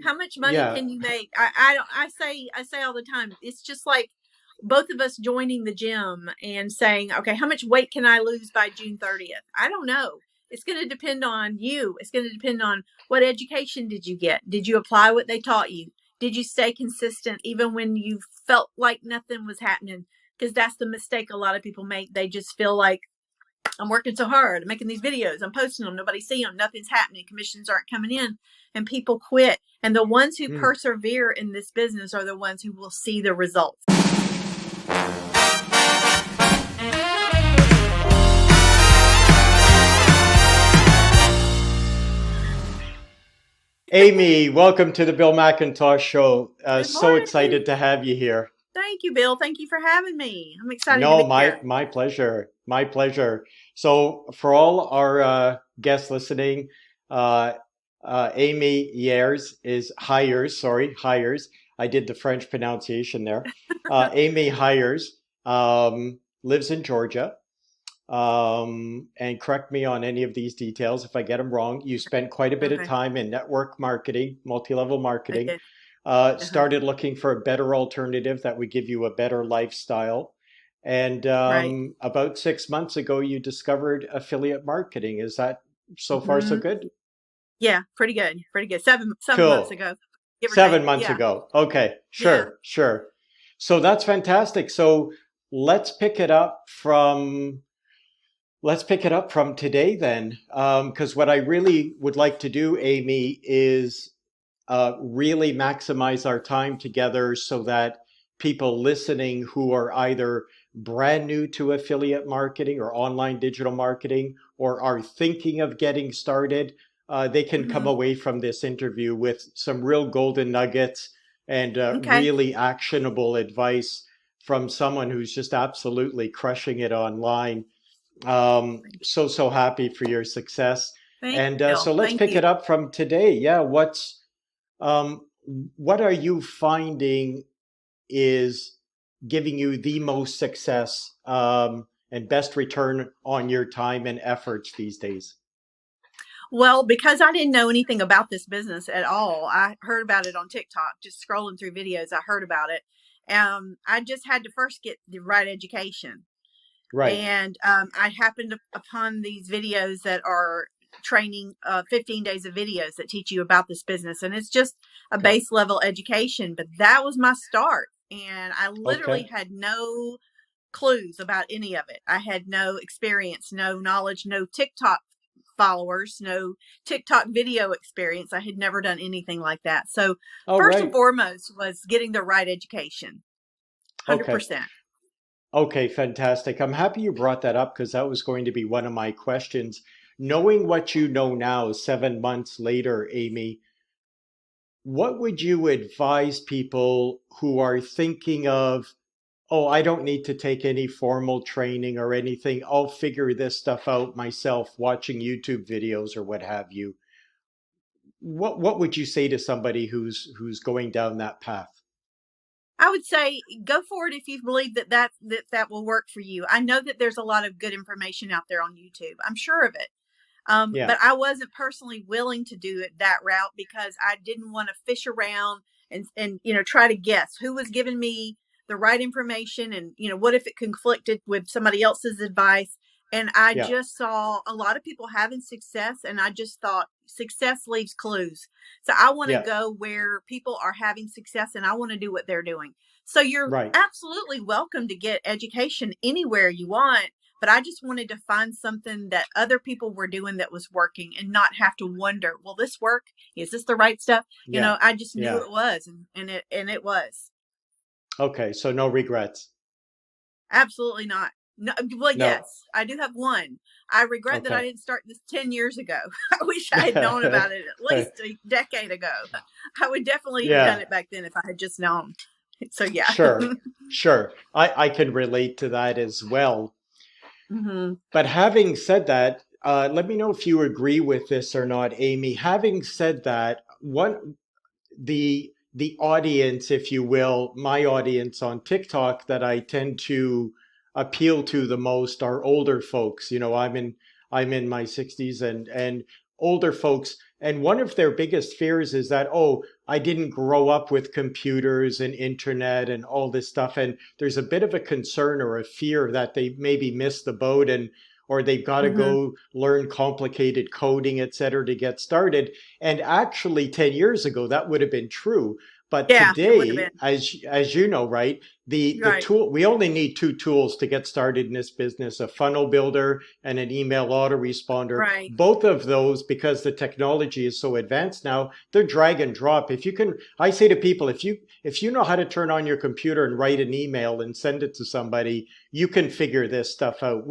How much money Yeah. can you make? I say all the time, it's just like both of us joining the gym and saying, okay, how much weight can I lose by June 30th? I don't know. It's going to depend on you. It's going to depend on what education did you get? Did you apply what they taught you? Did you stay consistent even when you felt like nothing was happening? Because that's the mistake a lot of people make. They just feel like, I'm working so hard, I'm making these videos, I'm posting them, nobody seeing them, nothing's happening, commissions aren't coming in, and people quit. And the ones who Hmm. persevere in this business are the ones who will see the results. Amy, welcome to the Bill McIntosh Show. Good So morning. excited to have you here. Thank you, Bill. Thank you for having me. I'm excited to No, be my here. my pleasure. My pleasure. So for all our guests listening, uh, Amy Hiers is Hiers. Sorry, Hiers. I did the French pronunciation there. Amy Hiers lives in Georgia. And correct me on any of these details if I get them wrong. You spent quite a bit of Okay. time in network marketing, multi-level I marketing, did. Uh-huh. started looking for a better alternative that would give you a better lifestyle. And Right. about 6 months ago, you discovered affiliate marketing. Is that so far so Hmm. good? Yeah, pretty good. Pretty good. Seven months Cool. ago, give or take. 7 months Yeah. ago. Okay, Yeah. sure, sure. So that's fantastic. So let's pick it up from Let's pick it up from today then, because what I really would like to do, Amy, is really maximize our time together so that people listening who are either brand new to affiliate marketing or online digital marketing or are thinking of getting started, they can come Hmm. away from this interview with some real golden nuggets and Okay. really actionable advice from someone who's just absolutely crushing it online. So happy for your success. Thank And you, Bill. so let's Thank pick you. it up from today. Yeah, um, what are you finding is giving you the most success and best return on your time and efforts these days? Well, because I didn't know anything about this business at all, I heard about it on TikTok, just scrolling through videos. I heard about it. I just had to first get the right education. Right. And I happened upon these videos that are training 15 days of videos that teach you about this business. And it's just a Okay. base level education. But that was my start. And I literally Okay. had no clues about any of it. I had no experience, no knowledge, no TikTok followers, no TikTok video experience. I had never done anything like that. So, All first and right. foremost was getting the right education. Okay. 100%. Okay, fantastic. I'm happy you brought that up because that was going to be one of my questions. Knowing what you know now, 7 months later, Amy, what would you advise people who are thinking of, oh, I don't need to take any formal training or anything. I'll figure this stuff out myself watching YouTube videos or what have you. What would you say to somebody who's going down that path? I would say go for it if you believe that will work for you. I know that there's a lot of good information out there on YouTube. I'm sure of it. Yeah, But I wasn't personally willing to do it that route because I didn't want to fish around and try to guess who was giving me the right information, and what if it conflicted with somebody else's advice. And I yeah, just saw a lot of people having success, and I just thought success leaves clues. So I want to yeah, go where people are having success, and I want to do what they're doing. So you're right. absolutely welcome to get education anywhere you want, but I just wanted to find something that other people were doing that was working and not have to wonder, will this work? Is this the right stuff? Yeah, I just knew yeah. it was, and it was. Okay, so no regrets. Absolutely not. No, well, No. yes, I do have one. I regret that I Okay. didn't start this 10 years ago. I wish I had known about it at least a decade ago. I would definitely have done Yeah, it back then if I had just known. So yeah. sure, sure. I can relate to that as well. Hmm. But having said that, let me know if you agree with this or not, Amy. Having said that, the audience, if you will, my audience on TikTok that I tend to appeal to the most are older folks. I'm in my 60s, and older folks, and one of their biggest fears is that, oh, I didn't grow up with computers and internet and all this stuff. And there's a bit of a concern or a fear that they maybe missed the boat, and or they've got to Hmm. go learn complicated coding, et cetera, to get started. And actually, 10 years ago, that would have been true. But Yeah, it would have today, been. as you know, right, the Right. tool, we only need two tools to get started in this business: a funnel builder and an email autoresponder. Right. Both of those, because the technology is so advanced now, they're drag and drop. If you can, I say to people, if you know how to turn on your computer and write an email and send it to somebody, you can figure this stuff out.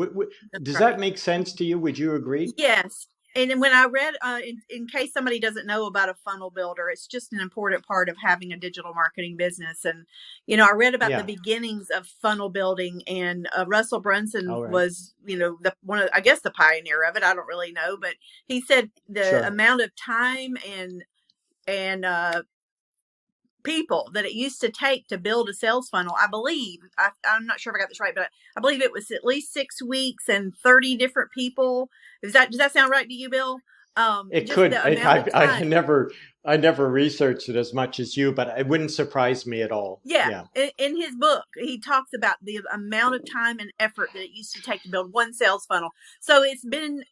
That's Does that right. make sense to you? Would you agree? Yes. And then when I read, in case somebody doesn't know about a funnel builder, it's just an important part of having a digital marketing business. And, I read about the Yeah. beginnings of funnel building, and Russell Brunson All right. was, the one of, I guess, the pioneer of it. I don't really know, but he said the Sure. amount of time and people that it used to take to build a sales funnel. I believe, I'm not sure if I got this right, but I believe it was at least 6 weeks and 30 different people. Does that sound right to you, Bill? It Just could. the amount of time. I never researched it as much as you, but it wouldn't surprise me at all. Yeah. Yeah. In his book, he talks about the amount of time and effort that it used to take to build one sales funnel. So it's been,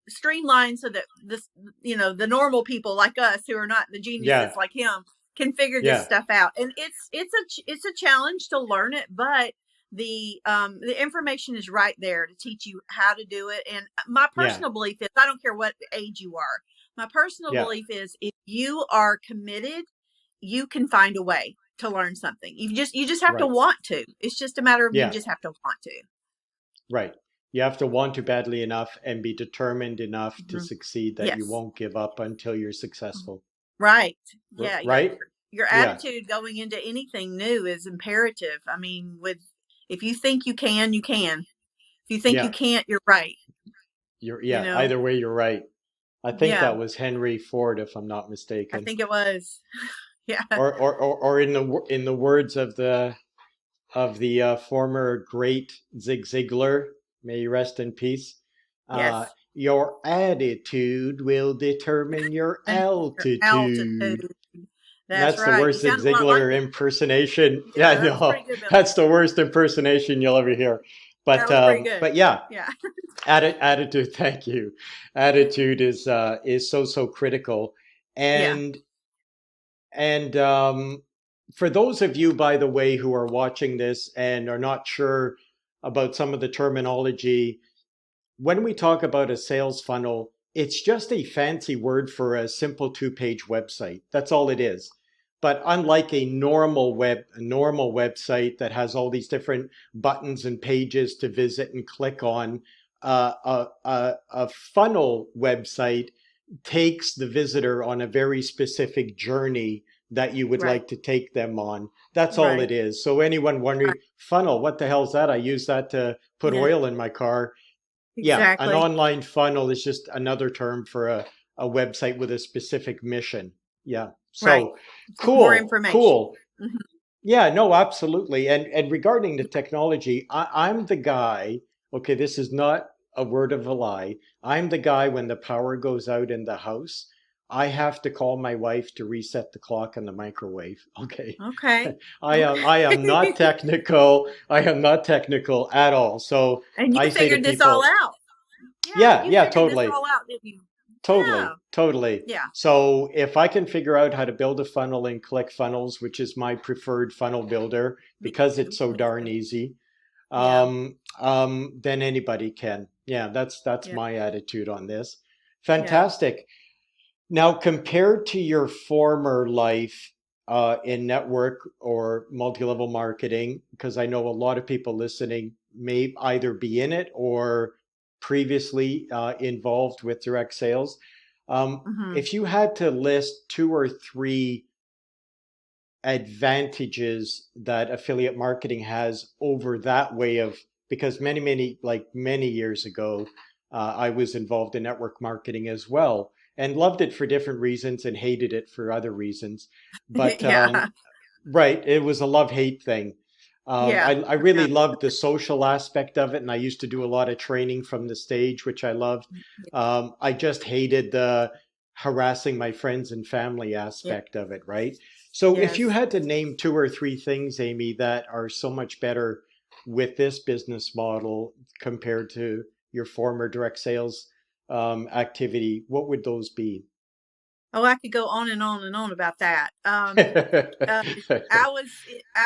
streamlined so that this, the normal people like us who are not the geniuses Yeah. like him can figure this Yeah. stuff out. And it's a challenge to learn it, but the information is right there to teach you how to do it. And my Yeah. personal belief is, I don't care what age you are. My personal Yeah. belief is, if you are committed, you can find a way to learn something. You just have to Right. want to. It's just a matter of, you Yeah. just have to want to. Right. You have to want to badly enough and be determined enough to Hmm. succeed that you Yes. won't give up until you're successful. Right. Yeah. Right? Your Yeah. attitude going into anything new is imperative. I mean, if you think you can, you can. If you think you Yeah. can't, you're right. You Yeah. know. Either way, you're right. I think Yeah. that was Henry Ford, if I'm not I mistaken. think it was. Yeah. Or in the words of the former great Zig Ziglar, may he rest in peace. Yes. Your attitude will determine your And your altitude. altitude. That's That's the right. You worst Zig sound a lot like Ziglar him. impersonation. Yeah, Yeah, I that was pretty know. good, Bill. That's the worst impersonation you'll ever hear. That was pretty good. But yeah, Yeah. attitude. Thank you. Attitude is so critical. Yeah. And and for those of you, by the way, who are watching this and are not sure about some of the terminology, when we talk about a sales funnel, it's just a fancy word for a simple two-page website. That's all it is. But unlike a normal website that has all these different buttons and pages to visit and click on, a funnel website takes the visitor on a very specific journey that you would Right. like to take them on. That's all Right. it is. So anyone Right. wondering, funnel, what the hell's that? I use that to put Yeah. oil in my car. Yeah, an Exactly. online funnel is just another term for a website with a specific mission. Yeah. Right. So Just more cool, information. cool. Mhm. Yeah, no, absolutely. And regarding the technology, I'm the guy, okay, this is not a word of a lie. I'm the guy when the power goes out in the house, I have to call my wife to reset the clock and the microwave. Okay. Okay. I am not Okay. technical. I am not technical at all. So And I you say to figured this all people, out. Yeah, yeah, you yeah, figured this totally. all out, didn't you? Totally, Yeah. totally. Yeah. So if I can figure out how to build a funnel in ClickFunnels, which is my preferred funnel builder Me because it's too. so Me darn too. easy, Yeah. then anybody can. Yeah, that's Yeah. my attitude on this. Yeah. Fantastic. Now, compared to your former life in network or multi-level marketing, because I know a lot of people listening may either be in it or previously involved with direct sales. Hmm. If you had to list two or three advantages that affiliate marketing has over that way of, because many years ago, I was involved in network marketing as well and loved it for different reasons and hated it for other reasons. But Yeah. right, it was a love hate thing. Yeah. I Yeah. really loved the social aspect of it, and I used to do a lot of training from the stage, which I loved. I just hated the harassing my friends and family Yeah. aspect of it, right? So, if you Yes. had to name two or three things, Amy, that are so much better with this business model compared to your former direct sales activity, what would those be? Oh, I could go on and on and on about that. Uh, I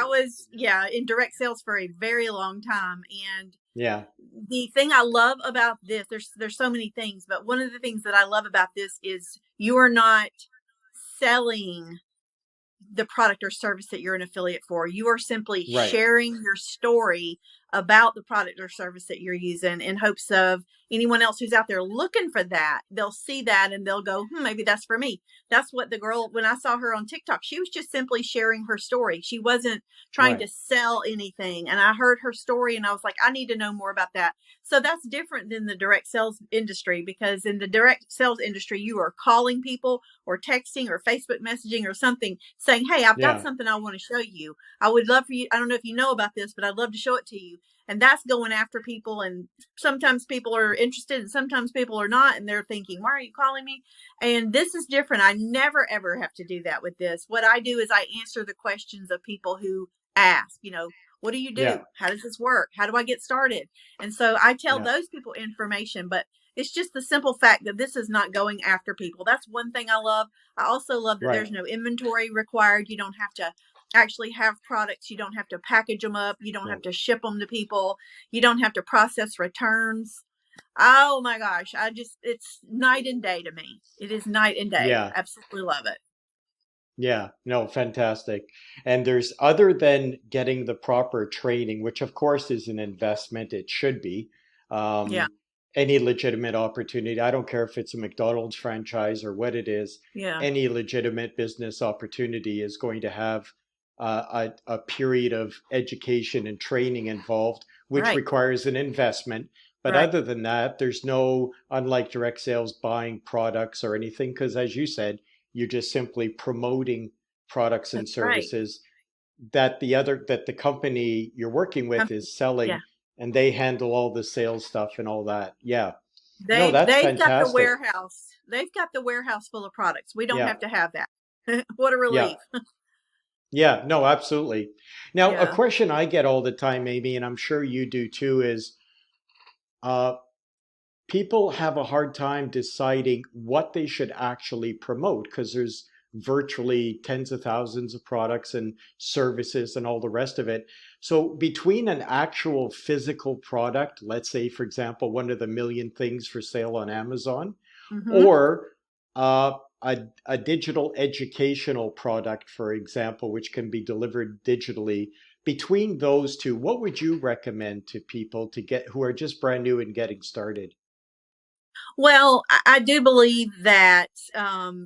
was, yeah, in direct sales for a very long time, and Yeah, the thing I love about this, there's so many things, but one of the things that I love about this is you are not selling the product or service that you're an affiliate for. You are simply right. sharing your story about the product or service that you're using in hopes of anyone else who's out there looking for that, they'll see that and they'll go, maybe that's for me. That's what the girl, when I saw her on TikTok, she was just simply sharing her story. She wasn't trying Right. to sell anything. And I heard her story and I was like, I need to know more about that. So that's different than the direct sales industry, because in the direct sales industry, you are calling people or texting or Facebook messaging or something saying, hey, I've got Yeah. something I want to show you. I would love for you. I don't know if you know about this, but I'd love to show it to you. And that's going after people. And sometimes people are interested and sometimes people are not. And they're thinking, why are you calling me? And this is different. I never, ever have to do that with this. What I do is I answer the questions of people who ask, what do you Yeah. do? How does this work? How do I get started? And so I tell Yeah. those people information, but it's just the simple fact that this is not going after people. That's one thing I love. I also love that Right. there's no inventory required. You don't have to actually have products. You don't have to package them up. You don't have No. to ship them to people. You don't have to process returns. Oh my gosh. It's night and day to me. It is night and day. Yeah. Absolutely love it. Yeah. No, fantastic. And there's other than getting the proper training, which of course is an investment, it should be. Yeah. Um, any legitimate opportunity, I don't care if it's a McDonald's franchise or what it is, Yeah. any legitimate business opportunity is going to have a period of education and training involved, which Right. requires an investment. But Right. other than that, there's no, unlike direct sales, buying products or anything, because as you said, you're just simply promoting products and That's right. services that the company you're working with Company. is Yeah. selling, and they handle all the sales stuff and all that. Yeah. No, They've that's they've got the fantastic. warehouse. They've got the warehouse full of products. We don't Yeah. have to have that. What a Yeah. relief. Yeah. No, absolutely. Now, a Yeah. question I get all the time, maybe, and I'm sure you do too, is uh, people have a hard time deciding what they should actually promote because there's virtually tens of thousands of products and services and all the rest of it. So between an actual physical product, let's say, for example, one of the million things for sale on Amazon, Mm-hmm. or a digital educational product, for example, which can be delivered digitally, between those two, what would you recommend to people to get who are just brand new and getting started? Well, I do believe that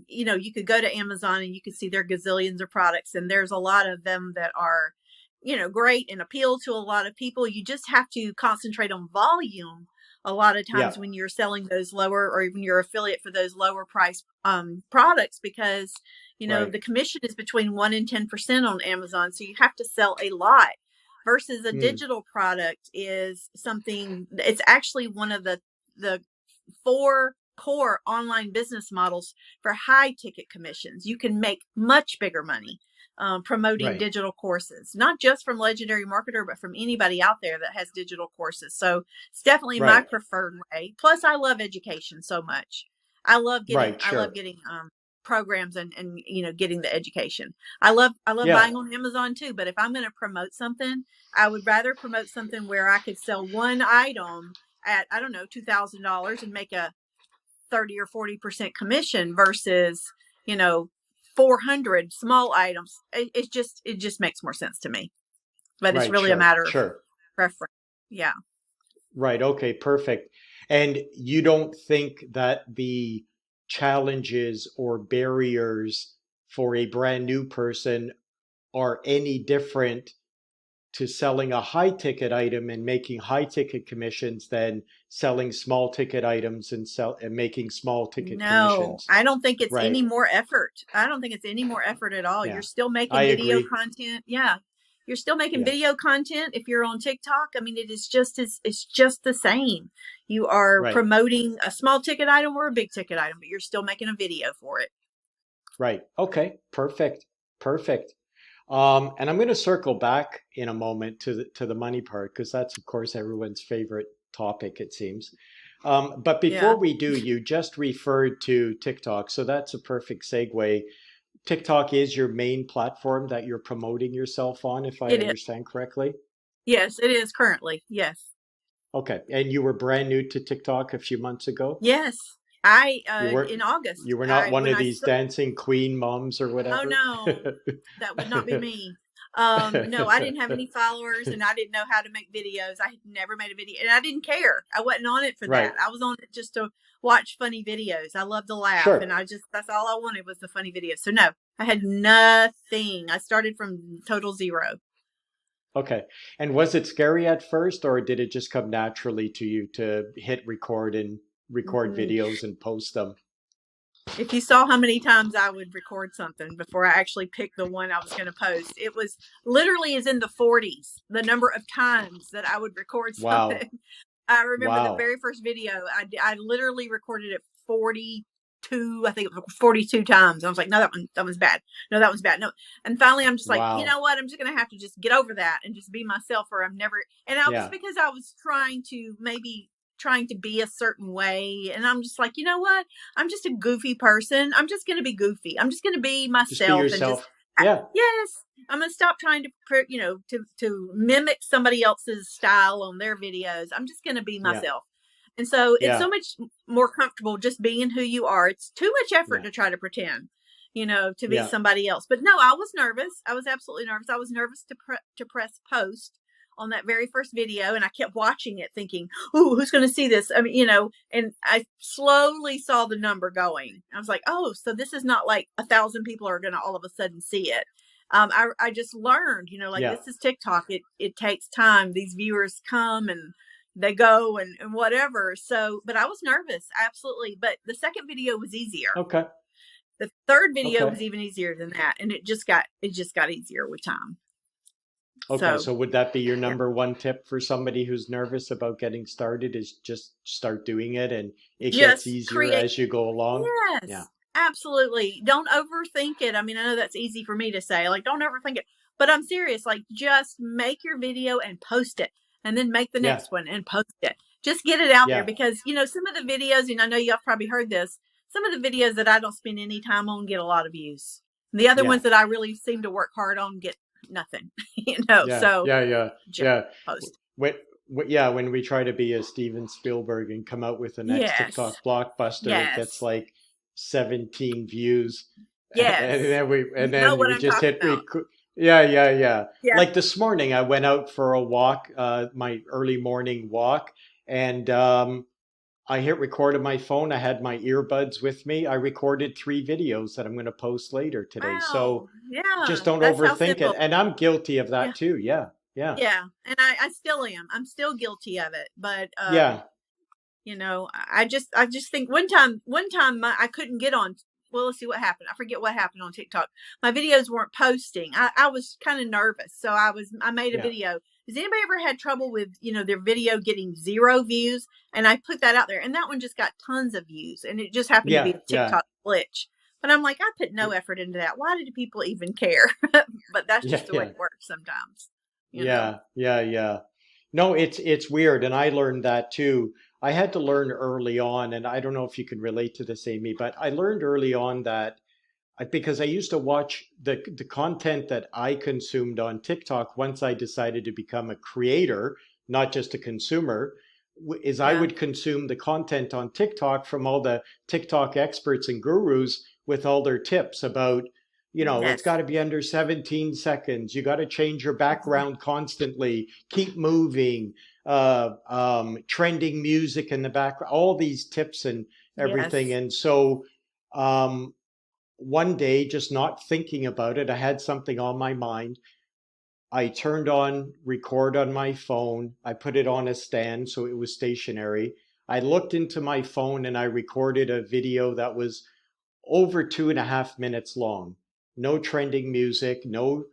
you could go to Amazon and you could see their gazillions of products, and there's a lot of them that are, great and appeal to a lot of people. You just have to concentrate on volume a lot of Yeah. times when you're selling those lower, or even your affiliate for those lower price products, because Right. the commission is between 1 and 10% on Amazon, so you have to sell a lot. Versus a Mm, digital product is something. It's actually one of the four core online business models for high ticket commissions. You can make much bigger money promoting right. digital courses, not just from Legendary Marketer, but from anybody out there that has digital courses. So it's definitely my Right. preferred way. Plus, I love education so much. Right. I love Sure. getting programs and getting the education. I love Yeah. buying on Amazon too. But if I'm going to promote something, I would rather promote something where I could sell one item at, I don't know, $2,000 and make a 30 or 40% commission versus, you know, 400 small items. It just makes more sense to me. But it's Right. really a Sure. matter of Sure. preference. Yeah. Right. Okay. Perfect. And you don't think that the challenges or barriers for a brand new person are any different to selling a high ticket item and making high ticket commissions than selling small ticket items and making small ticket No, commissions? I don't think it's Right. any more effort. I don't think it's any more effort at all. You're Yeah. still I making video agree. content. Yeah. You're still making Yeah. video content if you're on TikTok. I mean, it's just the same. You are Right. promoting a small ticket item or a big ticket item, but you're still making a video for it. Right. Okay. Perfect. Perfect. And I'm going to circle back in a moment to the money part because that's of course everyone's favorite topic, it seems. But Yeah, before we do, you just referred to TikTok, so that's a perfect segue. TikTok is your main platform that you're promoting yourself on, if I it is. understand correctly. Yes, it is currently. Yes. Okay. And you were brand new to TikTok a few months ago. Yes. I You were in August, you were not I one when of I these dancing queen moms or oh whatever. no, that would not be me. No, I didn't have any followers and I didn't know how to make videos. I had never made a video and I didn't care. I wasn't on it for that. Right. I was on it just to watch funny videos. I love to laugh and Sure. that's all I wanted was the funny videos. So no, I had nothing. I started from total zero. Okay. And was it scary at first, or did it just come naturally to you to hit record and record Mm, videos and post them? if you saw how many times I would record something before I actually picked the one I was going to post, it was literally is in the 40s, the number of times that I would record Wow. something. I remember the Wow. very first video, I literally recorded it 42, I think it was 42 times. I was like, no, that one's bad. No, that one's bad. No. And finally, I'm just like, you Wow. know what? I'm just going to have to just get over that and just be myself or I'm never. And I was Yeah. because I was trying to be a certain way. And I'm just like, you know what? I'm just a goofy person. I'm just going to be goofy. I'm just going to be Just be myself and just, yourself. Yeah. yes, I'm going to stop trying to, to mimic somebody else's style on their videos. I'm just going to be Yeah. myself. And so it's so Yeah. much more comfortable just being who you are. It's too much effort Yeah. to try to pretend, to be Yeah. somebody else. But no, I was nervous. I was absolutely nervous. I was nervous to press post on that very first video, and I kept watching it, thinking, "Ooh, who's going to see this?" I mean, and I slowly saw the number going. I was like, "Oh, so this is not like 1,000 people are going to all of a sudden see it." I just learned, like Yeah. this is TikTok. It takes time. These viewers come and they go and whatever. So, but I was nervous, absolutely. But the second video was easier. Okay. The third video Okay. was even easier than that, and it just got easier with time. Okay. So, So would that be your yeah. number one tip for somebody who's nervous about getting started is just start doing it and it gets Just easier create. as you go along? Yeah. Yes, absolutely. Don't overthink it. I mean, I know that's easy for me to say, like, don't overthink it, but I'm serious. Like, just make your video and post it, and then make the Yeah. next one and post it. Just get it out there Yeah. because, some of the videos, and I know y'all probably heard this, some of the videos that I don't spend any time on get a lot of views. The other Yeah. ones that I really seem to work hard on get nothing, Yeah. so Yeah. Yeah. just Yeah. post. When, yeah, when we try to be a Steven Spielberg and come out with the next Yes. TikTok blockbuster, it gets Yes. like 17 views, and Yes. then we You know what we I'm just talking hit about. Yeah, yeah, yeah. Yeah. Like this morning, I went out for a walk, my early morning walk, and I hit record on my phone. I had my earbuds with me. I recorded 3 videos that I'm going to post later today. Wow. So just Yeah. don't That's how overthink it. simple. And I'm guilty of Yeah. that too. Yeah, yeah, Yeah. And I still am. I'm still guilty of it. But yeah, I just think one time I couldn't get on. Well, let's see what happened. I forget what happened on TikTok. My videos weren't posting. I was kind of nervous. So I made a yeah, video. Has anybody ever had trouble with, their video getting 0 views? And I put that out there and that one just got tons of views and it just happened to be yeah, a yeah. TikTok glitch. But I'm like, I put no effort into that. Why did people even care? But that's Yeah, just the way yeah, it works sometimes, you know? yeah, yeah, yeah. No, it's weird, and I learned that too. I had to learn early on, and I don't know if you can relate to this, Amy, but I learned early on that because I used to watch the content that I consumed on TikTok once I decided to become a creator, not just a consumer, is I Yeah. would consume the content on TikTok from all the TikTok experts and gurus with all their tips about, it's Yes. got to be under 17 seconds. You got to change your background constantly, keep moving, trending music in the background, all these tips and everything. Yes. And so, um, one day, just not thinking about it, I had something on my mind. I turned on record on my phone. I put it on a stand so it was stationary. I looked into my phone and I recorded a video that was over 2.5 minutes long. No trending music, no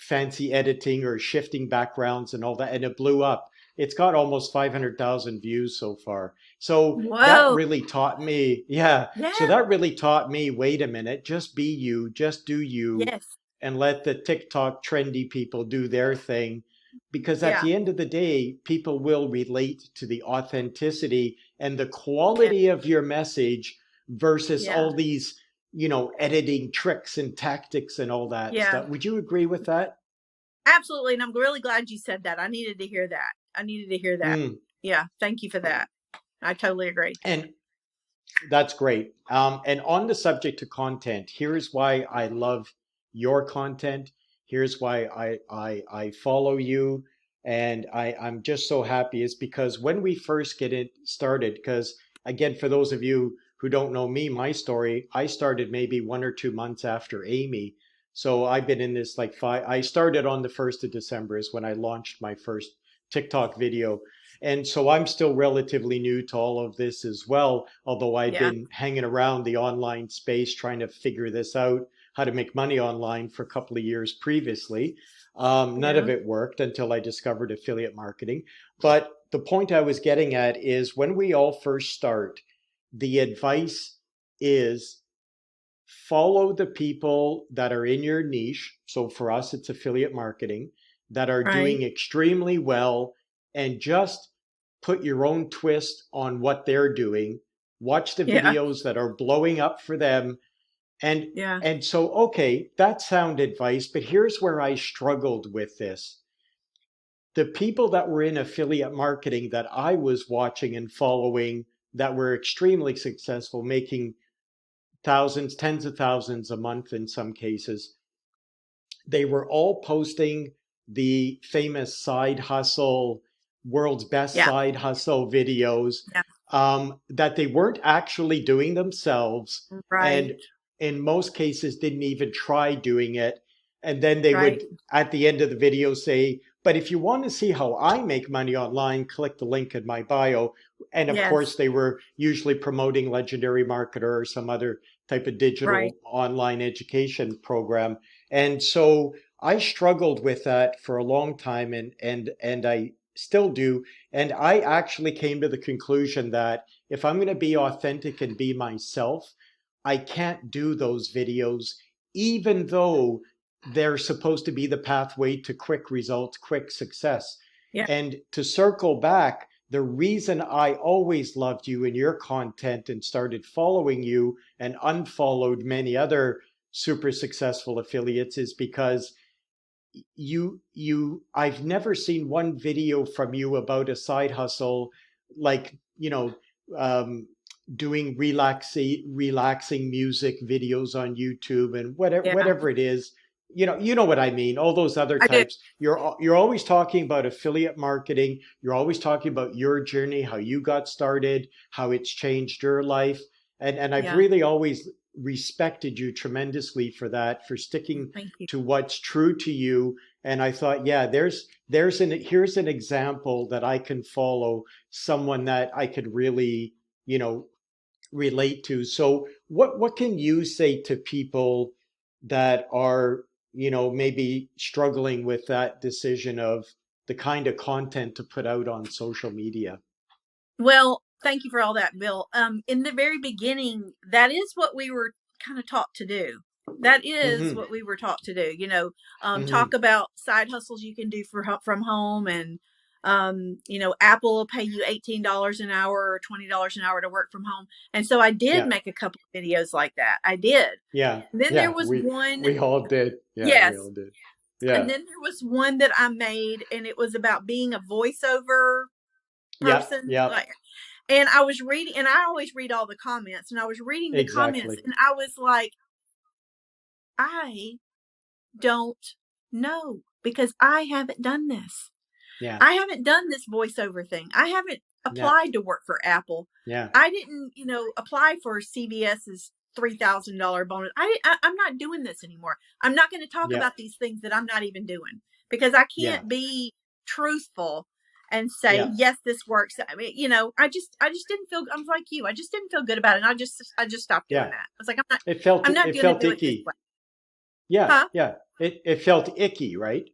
fancy editing or shifting backgrounds and all that, and it blew up. It's got almost 500,000 views so far. So that Whoa. really taught me, yeah. So Yeah. that really taught me, wait a minute, just be you, just do you, Yes. and let the TikTok trendy people do their thing. Because at Yeah. the end of the day, people will relate to the authenticity and the Yes. quality of your message versus Yeah. all these, editing tricks and tactics and all that Yeah. stuff. Would you agree with that? Absolutely. And I'm really glad you said that. I needed to hear that. I needed to hear that. Mm. Yeah. Thank you for that. I totally agree. And that's great. And on the subject of content, here's why I love your content. Here's why I follow you. And I'm just so happy is because when we first get it started, because again, for those of you who don't know me, my story, I started maybe 1 or 2 months after Amy. So I've been in this like I started on the 1st of December is when I launched my first TikTok video. And so I'm still relatively new to all of this as well, although I'd Yeah. been hanging around the online space trying to figure this out, how to make money online for a couple of years previously. None Yeah. of it worked until I discovered affiliate marketing. But the point I was getting at is when we all first start, the advice is follow the people that are in your niche. So for us, it's affiliate marketing that are Right. doing extremely well and just put your own twist on what they're doing. Watch the Yeah. videos that are blowing up for them. And Yeah. and so okay, that's sound advice, but here's where I struggled with this. The people that were in affiliate marketing that I was watching and following that were extremely successful, making thousands, tens of thousands a month in some cases, they were all posting the famous side hustle, world's best Yeah. side hustle videos Yeah. that they weren't actually doing themselves. And Right. in most cases, didn't even try doing it. And then they Right. would, at the end of the video, say, but if you want to see how I make money online, click the link in my bio. And of course, Yes. they were usually promoting Legendary Marketer or some other type of Right. digital online education program. And so I struggled with that for a long time and I still do. And I actually came to the conclusion that if I'm going to be authentic and be myself, I can't do those videos, even though they're supposed to be the pathway to quick results, quick success. Yeah. And to circle back, the reason I always loved you and your content and started following you and unfollowed many other super successful affiliates is because I've never seen one video from you about a side hustle like um, doing relaxing music videos on YouTube and Yeah. whatever it is. You know what I mean. All those other I do. types. You're always talking about affiliate marketing. You're always talking about your journey, how you got started, how it's changed your life. And I've Yeah. really always respected you tremendously for that, for sticking Thank you. to what's true to you. And I thought, yeah, here's an example that I can follow, someone that I could really, you know, relate to. So what can you say to people that are, maybe struggling with that decision of the kind of content to put out on social media? Well, thank you for all that, Bill. In the very beginning, that is what we were kind of taught to do. That is Mm-hmm. what we were taught to do. Talk Mm-hmm. about side hustles you can do from home, and Apple will pay you $18 an hour or $20 an hour to work from home. And so I did Yeah. make a couple of videos like that. I did. Yeah. And then there Yeah. was one, We all did. Yeah, we yes, all did. and Yeah. then there was one that I made, and it was about being a voiceover Yep. person. Yep. Like, and I was reading, and I always read all the comments, and I was reading the comments, Exactly. and I was like, I don't know, because I haven't done this. Yeah. I haven't done this voiceover thing. I haven't Yeah. applied to work for Apple. Yeah. I didn't, apply for CVS's $3,000 bonus. I'm not doing this anymore. I'm not going to talk Yeah. about these things that I'm not even doing, because I Yeah. can't be truthful and say, Yeah. yes, this works. I mean, I just didn't feel, I was like you, I just didn't feel good about it. And I just stopped doing Yeah. that. I was like, It felt I'm not it going to felt do it this icky. way. Yeah, Huh? yeah. it felt icky, right?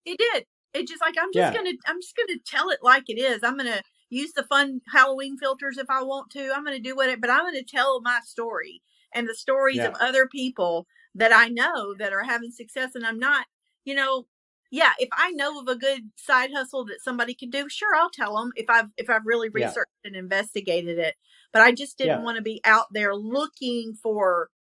It did. It just like Yeah, I'm just gonna tell it like it is. I'm gonna use the fun Halloween filters if I want to. I'm gonna do what but I'm gonna tell my story and the stories of yeah, other people that I know that are having success. And I'm not, you know, yeah. If I know of a good side hustle that somebody can do, sure, I'll tell them if I've really yeah, researched and investigated it. But I just didn't yeah. want to be out there looking for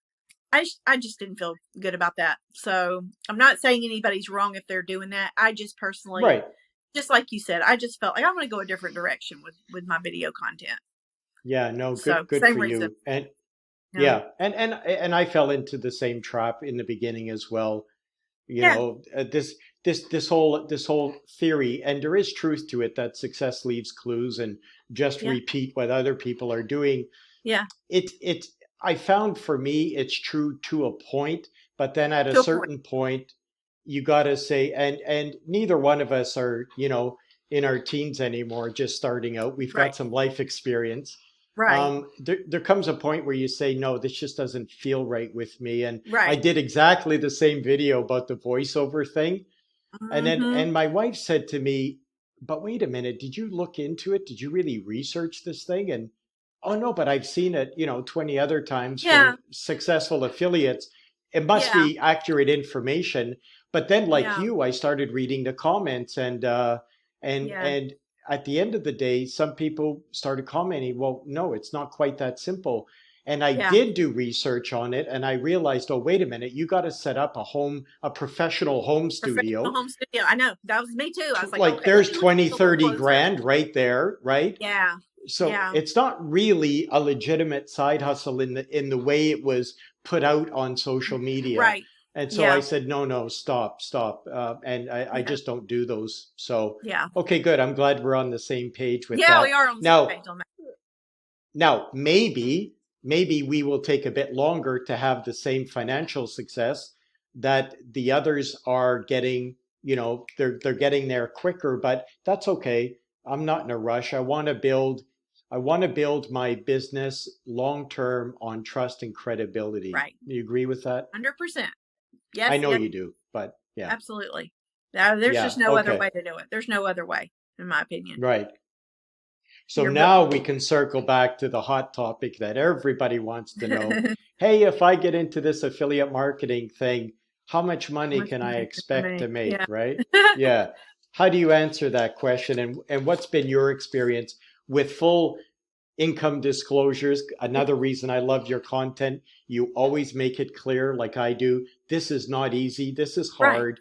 I just didn't feel good about that. So I'm not saying anybody's wrong if they're doing that. I just personally, Right. just like you said, I just felt like I want to go a different direction with my video content. Yeah, no, So good same for reason. you. And Yeah. yeah, and I fell into the same trap in the beginning as well. You Yeah. know, this whole theory, and there is truth to it, that success leaves clues, and just Yeah. repeat what other people are doing. Yeah. It I found, for me, it's true to a point, but then at a To a point. certain point you got to say, and neither one of us are, in our teens anymore, just starting out. We've got Right. some life experience. Right. There comes a point where you say, no, this just doesn't feel right with me. And I Right. did exactly the same video about the voiceover thing. And then, Mm-hmm. and my wife said to me, but wait a minute, did you look into it? Did you really research this thing? And oh no, but I've seen it, 20 other times Yeah. from successful affiliates. It must Yeah. be accurate information. But then, like Yeah. you, I started reading the comments, and Yeah. and at the end of the day, some people started commenting, well, no, it's not quite that simple. And I Yeah. did do research on it, and I realized, oh, wait a minute, you got to set up a professional home Professional studio. home studio. I know. That was me too. I was like, Like, okay, let there's me look at 20, this a little 30 closer. grand right there, right? Yeah. So Yeah. it's not really a legitimate side hustle in the way it was put out on social media. Right. And so I Yeah. said, no, no, stop. And I Yeah. just don't do those. So, Yeah. okay, good. I'm glad we're on the same page with Yeah, we that. are on the same Now, page on that. maybe we will take a bit longer to have the same financial success that the others are getting. They're getting there quicker, but that's okay. I'm not in a rush. I want to build my business long term on trust and credibility. Right. You agree with that? 100%. I Yes, know yes, you do, but yeah. absolutely. There's just Yeah, no other okay. way to do it. There's no other way, in my opinion. Right. So You're now we can circle back to the hot topic that everybody wants to know. how Hey, if I get into this affiliate marketing thing, how much money much can I money can I expect to make? make, Yeah. right? Yeah. How do you answer that question? And what's been your experience with full income disclosures? Another reason I love your content, you always make it clear, like I do. This is not easy. This is Right. hard.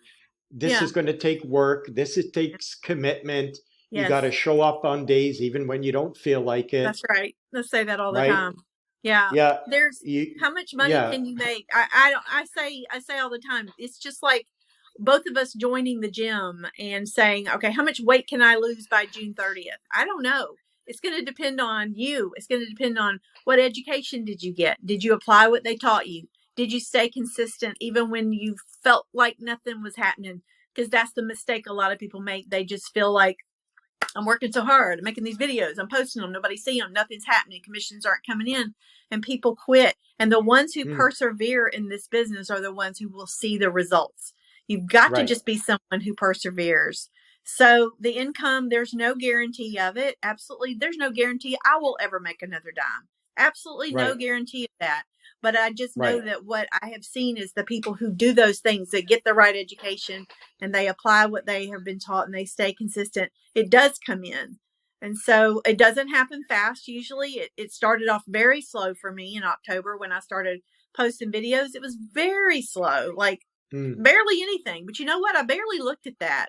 This Yeah. is going to take work. Takes commitment. You got to Yes. show up on days even when you don't feel like it, That's right. Let's say that all the right? time. Yeah. Yeah. There's You, how much money yeah. can you make? I don't I say all the time. It's just like both of us joining the gym and saying, okay, how much weight can I lose by June 30th? I don't know. It's going to depend on you. It's going to depend on what education did you get? Did you apply what they taught you? Did you stay consistent even when you felt like nothing was happening? Because that's the mistake a lot of people make. They just feel like I'm working so hard, I'm making these videos, I'm posting them, nobody see them, nothing's happening, commissions aren't coming in, and people quit. And the ones who Mm, persevere in this business are the ones who will see the results. You've got to right. just be someone who perseveres. So the income, there's no guarantee of it. Absolutely, there's no guarantee I will ever make another dime. Absolutely no Right. guarantee of that. But I just know Right. that what I have seen is the people who do those things, that get the right education and they apply what they have been taught and they stay consistent, it does come in. And so it doesn't happen fast. Usually it started off very slow for me in October when I started posting videos. It was very slow, like Mm, barely anything. But you know what? I barely looked at that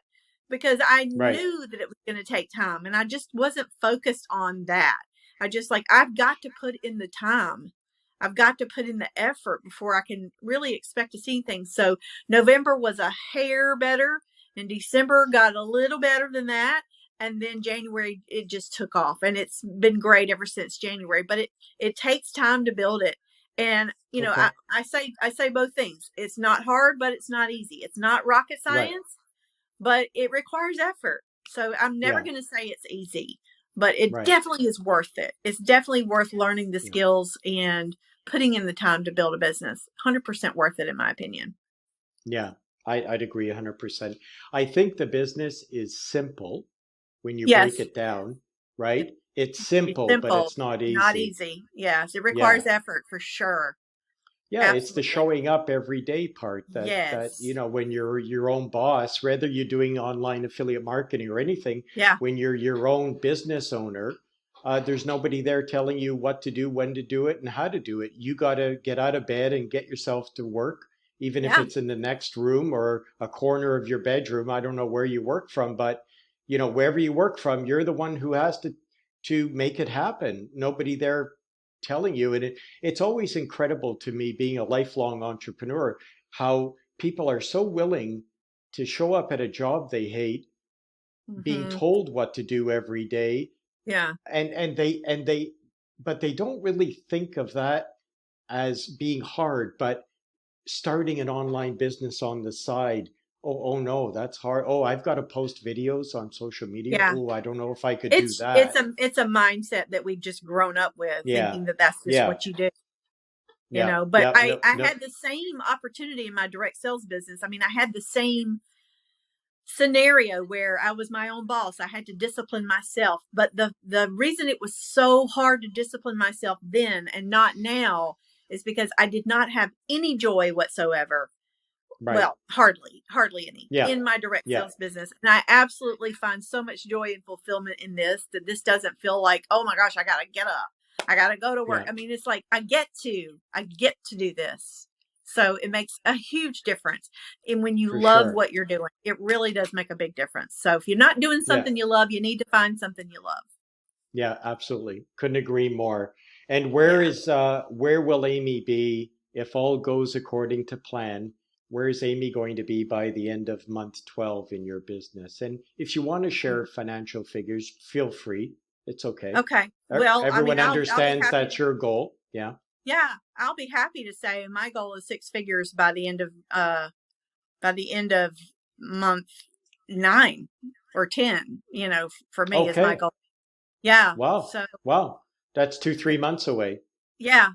because I right. knew that it was going to take time and I just wasn't focused on that. I just like, I've got to put in the time. I've got to put in the effort before I can really expect to see things. So November was a hair better and December got a little better than that. And then January, it just took off and it's been great ever since January, but it takes time to build it. And, Okay. I say both things. It's not hard, but it's not easy. It's not rocket Right. science, but it requires effort. So I'm never Yeah. going to say it's easy, but it Right. definitely is worth it. It's definitely worth learning the Yeah. skills and putting in the time to build a business. 100% worth it, in my opinion. Yeah. I'd agree 100%. I think the business is simple when you break Yes. it down, right? It's It's simple, but simple, it's not not easy. easy. Yes, it Yeah. requires effort for sure. Yeah, it's the Absolutely. showing up every day part that Yes. when you're your own boss, whether you're doing online affiliate marketing or anything, Yeah. when you're your own business owner, there's nobody there telling you what to do, when to do it, and how to do it. You got to get out of bed and get yourself to work, even if Yeah. it's in the next room or a corner of your bedroom. I don't know where you work from, but wherever you work from, you're the one who has to make it happen. Nobody there telling you. And it's always incredible to me, being a lifelong entrepreneur, how people are so willing to show up at a job they hate, being Hmm. told what to do every day, Yeah. and they but they don't really think of that as being hard. But starting an online business on the side, oh no, that's hard. Oh, I've got to post videos on social media. Yeah. Oh, I don't know if I could do It's that. a mindset that we've just grown up with, Yeah, thinking that that's just yeah, what you do. yeah, But yeah. No, I no. had the same opportunity in my direct sales business. I mean, I had the same scenario where I was my own boss. I had to discipline myself. But the reason it was so hard to discipline myself then and not now is because I did not have any joy whatsoever. Right. Well, hardly any Yeah, in my direct yeah, sales business. And I absolutely find so much joy and fulfillment in this, that this doesn't feel like, oh my gosh, I got to get up. I got to go to work. yeah, I mean, it's like I get to do this. So it makes a huge difference. And when you for love sure. what you're doing, it really does make a big difference. So if you're not doing Yeah, something you love, you need to find something you love. yeah, absolutely. Couldn't agree more. And Yeah. where will Amy be if all goes according to plan? Where is Amy going to be by the end of month 12 in your business? And if you want to share financial figures, feel free. It's okay. Okay. Well, I mean, Everyone I'll be understands happy. that's your goal. Yeah. Yeah, I'll be happy to say my goal is six figures by the end of month 9 or 10, for me is my Okay. goal. Yeah. Wow. So, Wow. That's 2, 3 months away. yeah,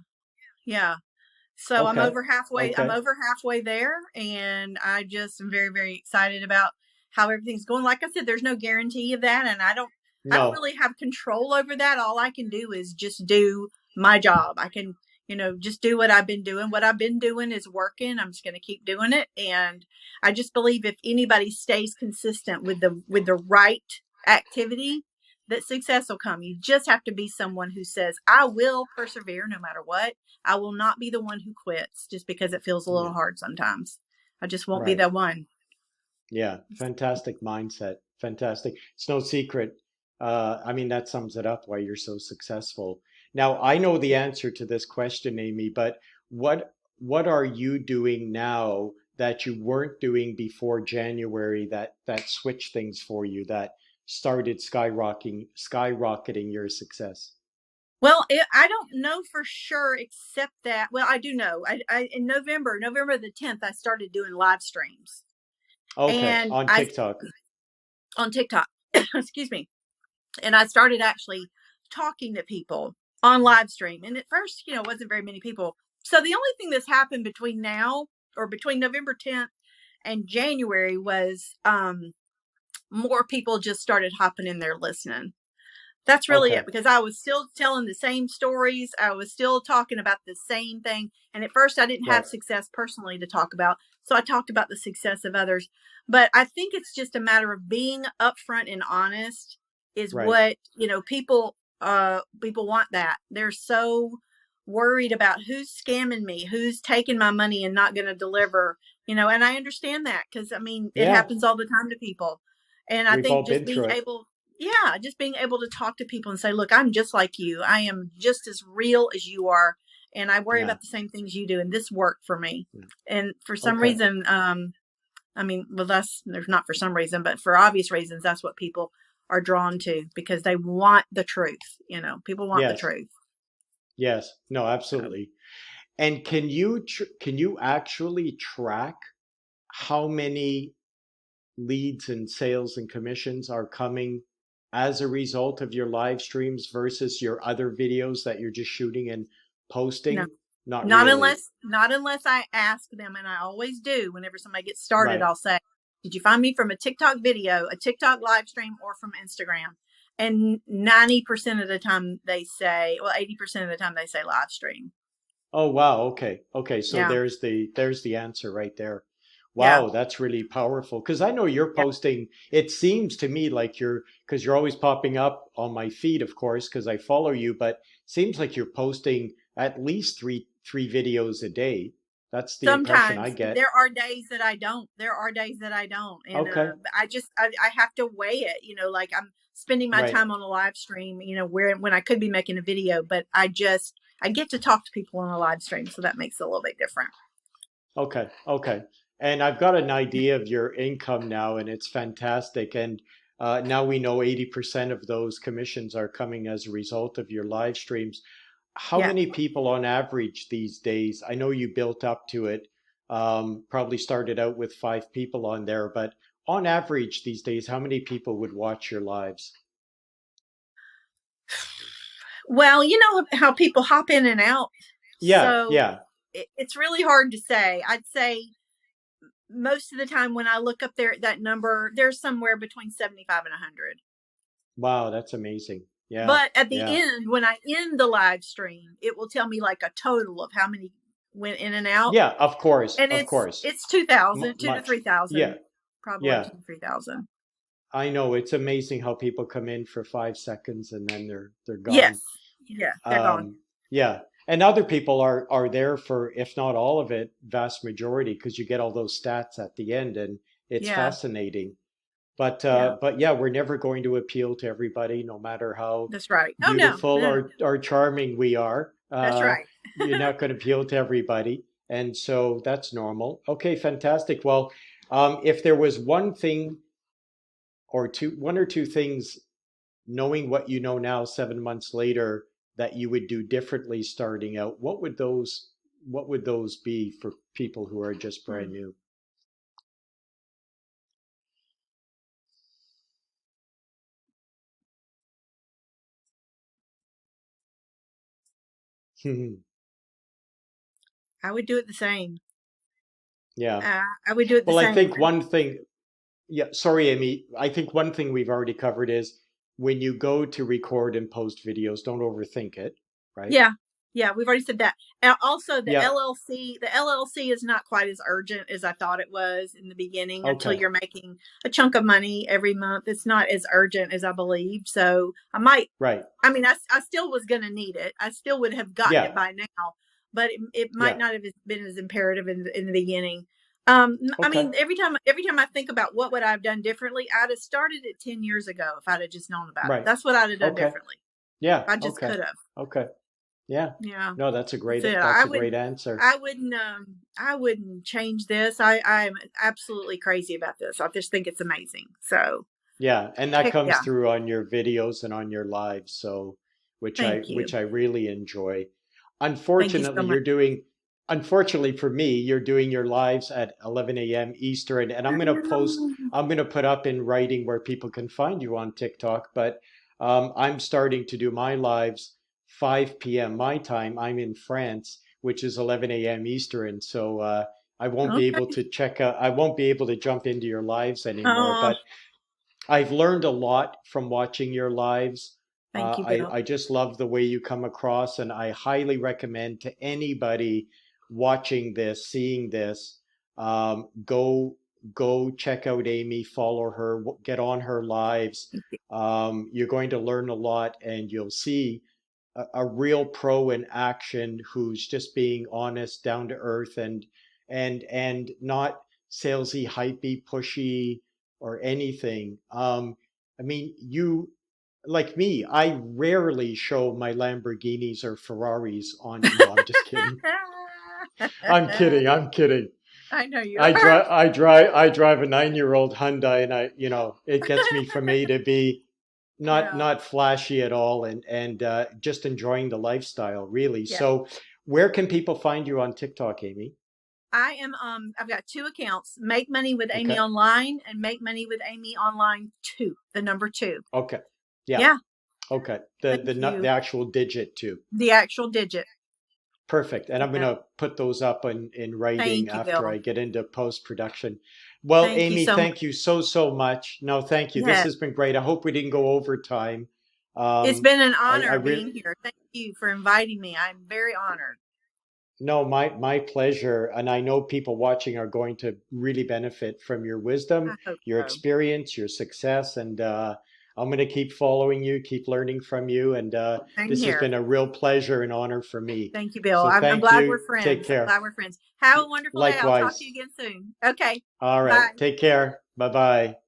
yeah. So Okay. I'm Okay. over halfway there, and I just am very, very excited about how everything's going. Like I said, there's no guarantee of that. And I don't No. really have control over that. All I can do is just do my job. I can, just do what I've been doing. What I've been doing is working. I'm just going to keep doing it. And I just believe if anybody stays consistent with the right activity, that success will come. You just have to be someone who says, I will persevere no matter what. I will not be the one who quits just because it feels a Yeah. little hard sometimes. I just won't be Right. the one. Yeah, fantastic mindset. Fantastic. It's no secret. I mean, that sums it up why you're so successful. Now, I know the answer to this question, Amy, but what are you doing now that you weren't doing before January that switched things for you, that started skyrocketing your success? Well, I don't know for sure, except that, well, I do know. I in November the 10th, I started doing live streams, Okay, and on I TikTok. on TikTok. Excuse me. And I started actually talking to people on live stream. And at first, it wasn't very many people. So the only thing that's happened between now, or between November 10th and January, was more people just started hopping in there listening. That's really it, Okay, because I was still telling the same stories. I was still talking about the same thing. And at first, I didn't have right, success personally to talk about. So I talked about the success of others. But I think it's just a matter of being upfront and honest is right. what, people want that. They're so worried about who's scamming me, who's taking my money and not going to deliver, and I understand that, because I mean, it Yeah, happens all the time to people. And I we've all think been through it. just being able to talk to people and say, look, I'm just like you. I am just as real as you are. And I worry Yeah, about the same things you do. And this worked for me. yeah. And for some Okay. reason, I mean, well, there's not for some reason, but for obvious reasons, that's what people are drawn to, because they want the truth. People want the Yes. truth. Yes. No, So, absolutely. And can you actually track how many leads and sales and commissions are coming as a result of your live streams versus your other videos that you're just shooting and no, posting? Not Not really. unless I ask them, and I always do whenever somebody gets started. Right. I'll say, "Did you find me from a TikTok video, a TikTok live stream, or from Instagram?" And 90% of the time they say, well, 80% of the time they say live stream. Oh wow. Okay. Okay. So Yeah, there's the answer right there. yeah, Wow, that's really powerful. Because I know you're yeah. posting. It seems to me like because you're always popping up on my feed, of course, because I follow you. But seems like you're posting at least three videos a day. That's the impression I Sometimes get. there are days that I don't. There are days that I don't, and Okay. I have to weigh it. Like I'm spending my Right. time on a live stream. Where when I could be making a video, but I get to talk to people on a live stream, so that makes it a little bit different. Okay, okay. And I've got an idea of your income now, and it's fantastic. And now we know 80% of those commissions are coming as a result of your live streams. How Yeah. many people on average these days? I know you built up to it, probably started out with 5 people on there, but on average these days, how many people would watch your lives? Well, you know how people hop in and out, Yeah, so yeah. it's really hard to say. I'd say most of the time when I look up there that number, there's somewhere between 75 and 100. Wow, that's amazing. Yeah, But at the yeah. end, when I end the live stream, it will tell me like a total of how many went in and out. Yeah, of course, And of course. it's 2,000, two to Much. Yeah, 3,000, probably yeah. 2 to 3,000. I know it's amazing how people come in for 5 seconds and then they're Yes. gone. Yeah, they're gone. Yeah, and other people are there for, if not all of it, vast majority, because you get all those stats at the end, and it's Yeah. fascinating. Yeah. But yeah, we're never going to appeal to everybody, no matter how That's right. Oh no. beautiful No, no. or charming we are. That's right. You're not going to appeal to everybody, and so that's normal. Okay, fantastic. Well, if there was one thing or two, one or two things, knowing what you know now 7 months later, that you would do differently starting out, what would those be for people who are just brand Hmm. new? I would do it the same. Yeah. I would do it the Well, I same. think one thing, yeah, sorry, Amy. I think one thing we've already covered is when you go to record and post videos, don't overthink it, right? Yeah. Yeah, we've already said that. And also Yeah. the LLC is not quite as urgent as I thought it was in the beginning until Okay. you're making a chunk of money every month. It's not as urgent as I believed. So I might, Right. I mean, I still was going to need it. I still would have gotten it Yeah. by now, but it might Yeah. not have been as imperative in the beginning. I Okay. mean, every time I think about what would I have done differently, I'd have started it 10 years ago if I'd have just known about it. Right. That's what I'd have done Okay. differently. Yeah. I just Okay. could have. Okay. Yeah. Yeah. No, That's it. that's a great answer. I wouldn't change this. I'm absolutely crazy about this. I just think it's amazing. So Yeah, and that heck comes yeah. through on your videos and on your lives, so Thank which you. I really enjoy. Thank you so Unfortunately, much. unfortunately for me, you're doing your lives at 11 a.m. Eastern, and I know. I'm gonna put up in writing where people can find you on TikTok, but I'm starting to do my lives 5 p.m. my time. I'm in France, which is 11 a.m. Eastern, so I won't be able Okay. to check out, I won't be able to jump into your lives anymore, Oh, but I've learned a lot from watching your lives. thank you, Bill. I just love the way you come across, and I highly recommend to anybody watching this, seeing this, go check out Amy, follow her, get on her lives. Thank you. You're going to learn a lot, and you'll see a real pro in action who's just being honest, down to earth, and not salesy, hypey, pushy, or anything. I mean, you like me. I rarely show my Lamborghinis or Ferraris on. No, I'm just kidding. I'm kidding. I'm kidding. I know you are. I drive a 9-year-old Hyundai, and it gets me from A to B. Yeah. Not flashy at all, and just enjoying the lifestyle, really. Yeah. So, where can people find you on TikTok, Amy? I've got two accounts, Make Money with Amy Okay. Online and Make Money with Amy Online 2, the number 2. Okay. Yeah. Yeah. Okay. Thank The you. actual digit too. The actual digit. Perfect. And I'm going Yeah. to put those up in writing Thank you, after Bill. I get into post production. Well, Thank you Amy, so much. thank you so, so much. No, thank you. This Yeah. has been great. I hope we didn't go over time. It's Um, been an I honor really, being here. Thank you for inviting me. I'm very honored. no, my pleasure. And I know people watching are going to really benefit from your wisdom, I hope your so. experience, your success. And I'm going to keep following you, keep learning from you. And Same this has here. been a real pleasure and honor for me. Thank you, Bill. So I'm thank glad we're you. Take friends. I'm care. glad we're friends. Have a wonderful day. I'll talk to you Likewise. again soon. Okay. All right. Bye. Take care. Bye bye.